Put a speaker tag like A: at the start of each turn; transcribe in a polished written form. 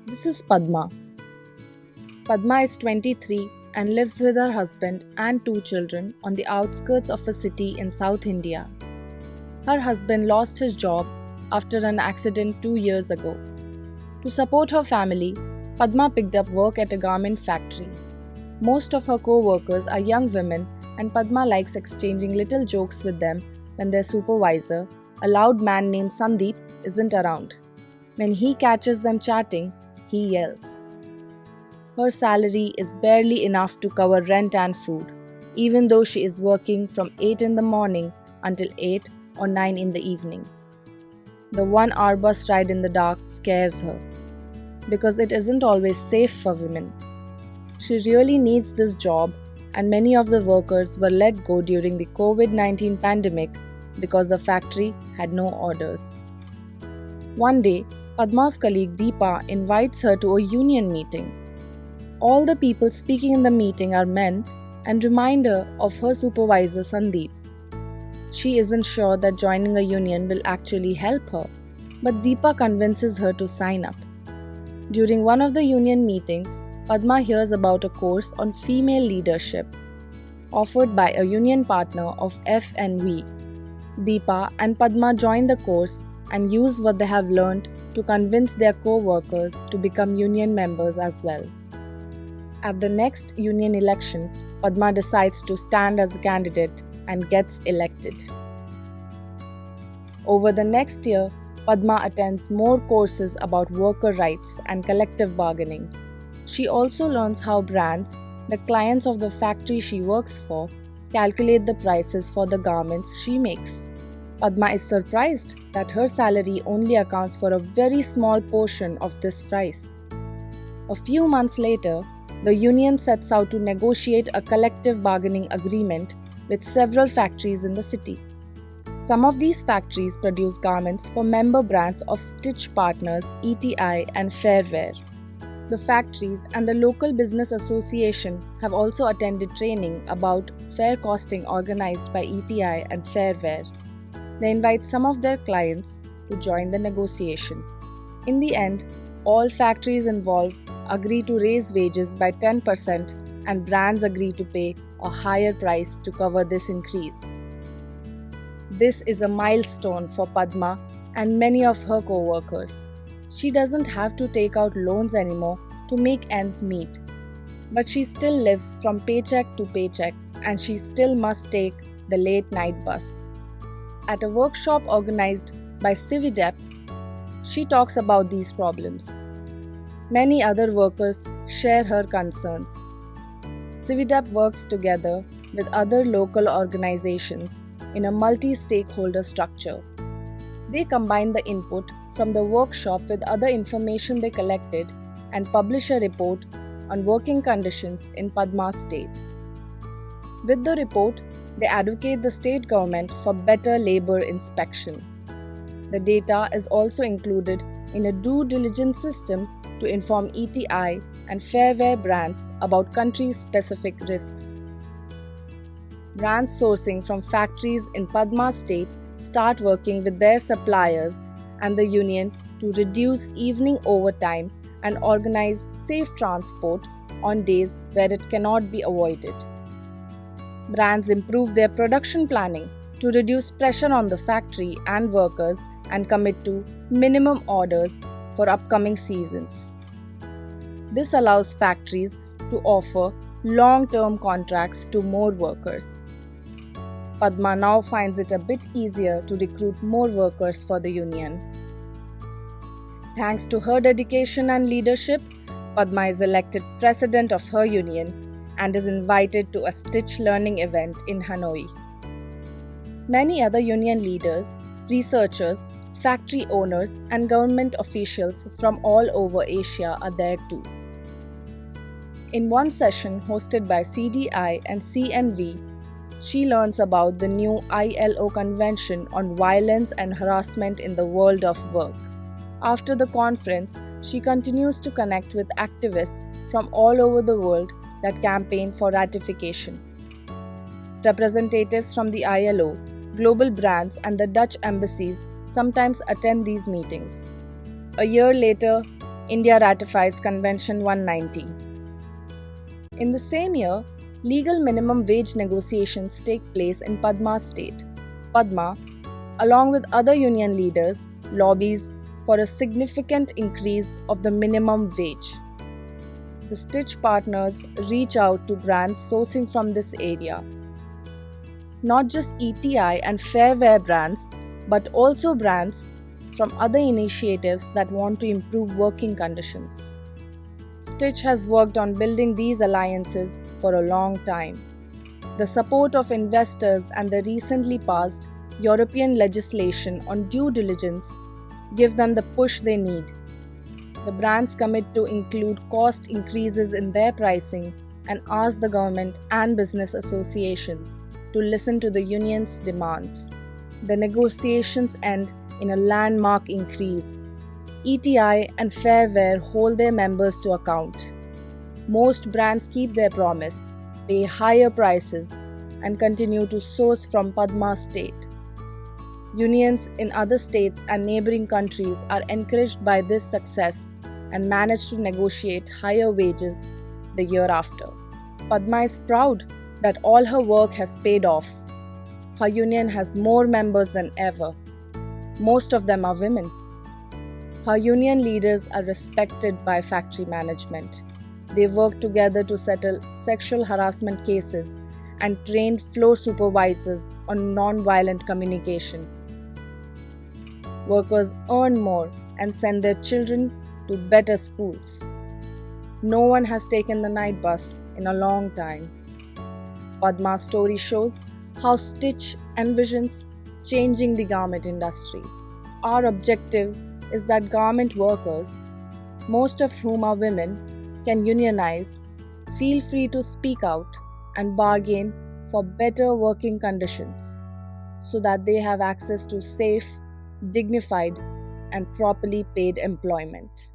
A: This is Padma. Padma is 23 and lives with her husband and two children on the outskirts of a city in South India. Her husband lost his job after an accident 2 years ago. To support her family, Padma picked up work at a garment factory. Most of her co-workers are young women, and Padma likes exchanging little jokes with them when their supervisor, a loud man named Sandeep, isn't around. When he catches them chatting, he yells. Her salary is barely enough to cover rent and food, even though she is working from 8 in the morning until 8 or 9 in the evening. The 1 hour bus ride in the dark scares her, because it isn't always safe for women. She really needs this job, and many of the workers were let go during the COVID-19 pandemic because the factory had no orders. One day, Padma's colleague Deepa invites her to a union meeting. All the people speaking in the meeting are men and remind her of her supervisor Sandeep. She isn't sure that joining a union will actually help her, but Deepa convinces her to sign up. During one of the union meetings, Padma hears about a course on female leadership offered by a union partner of F&V. Deepa and Padma join the course and use what they have learned to convince their co-workers to become union members as well. At the next union election, Padma decides to stand as a candidate and gets elected. Over the next year, Padma attends more courses about worker rights and collective bargaining. She also learns how brands, the clients of the factory she works for, calculate the prices for the garments she makes. Padma is surprised that her salary only accounts for a very small portion of this price. A few months later, the union sets out to negotiate a collective bargaining agreement with several factories in the city. Some of these factories produce garments for member brands of Stitch Partners, ETI, and Fairwear. The factories and the local business association have also attended training about fair costing organized by ETI and Fairwear. They invite some of their clients to join the negotiation. In the end, all factories involved agree to raise wages by 10% and brands agree to pay a higher price to cover this increase. This is a milestone for Padma and many of her co-workers. She doesn't have to take out loans anymore to make ends meet. But she still lives from paycheck to paycheck, and she still must take the late night bus. At a workshop organized by Cividep, she talks about these problems. Many other workers share her concerns. Cividep works together with other local organizations in a multi-stakeholder structure. They combine the input from the workshop with other information they collected and publish a report on working conditions in Padma state. With the report, they advocate the state government for better labor inspection. The data is also included in a due diligence system to inform ETI and Fairwear brands about country-specific risks. Brands sourcing from factories in Padma state start working with their suppliers and the union to reduce evening overtime and organize safe transport on days where it cannot be avoided. Brands improve their production planning to reduce pressure on the factory and workers and commit to minimum orders for upcoming seasons. This allows factories to offer long-term contracts to more workers. Padma now finds it a bit easier to recruit more workers for the union. Thanks to her dedication and leadership, Padma is elected president of her union and is invited to a Stitch learning event in Hanoi. Many other union leaders, researchers, factory owners, and government officials from all over Asia are there too. In one session hosted by CDI and CNV, she learns about the new ILO Convention on Violence and Harassment in the World of Work. After the conference, she continues to connect with activists from all over the world that campaign for ratification. Representatives from the ILO, global brands, and the Dutch embassies sometimes attend these meetings. A year later, India ratifies Convention 190. In the same year, legal minimum wage negotiations take place in Padma state. Padma, along with other union leaders, lobbies for a significant increase of the minimum wage. The stitch partners reach out to brands sourcing from this area. Not just ETI and fair wear brands, but also brands from other initiatives that want to improve working conditions. Stitch has worked on building these alliances for a long time. The support of investors and the recently passed European legislation on due diligence give them the push they need. The brands commit to include cost increases in their pricing and ask the government and business associations to listen to the union's demands. The negotiations end in a landmark increase. ETI and Fairwear hold their members to account. Most brands keep their promise, pay higher prices, and continue to source from Padma state. Unions in other states and neighboring countries are encouraged by this success and manage to negotiate higher wages the year after. Padma is proud that all her work has paid off. Her union has more members than ever. Most of them are women. Her union leaders are respected by factory management. They work together to settle sexual harassment cases and train floor supervisors on non-violent communication. Workers earn more and send their children to better schools. No one has taken the night bus in a long time. Padma's story shows how Stitch envisions changing the garment industry. Our objective is that garment workers, most of whom are women, can unionize, feel free to speak out, and bargain for better working conditions so that they have access to safe, dignified, and properly paid employment.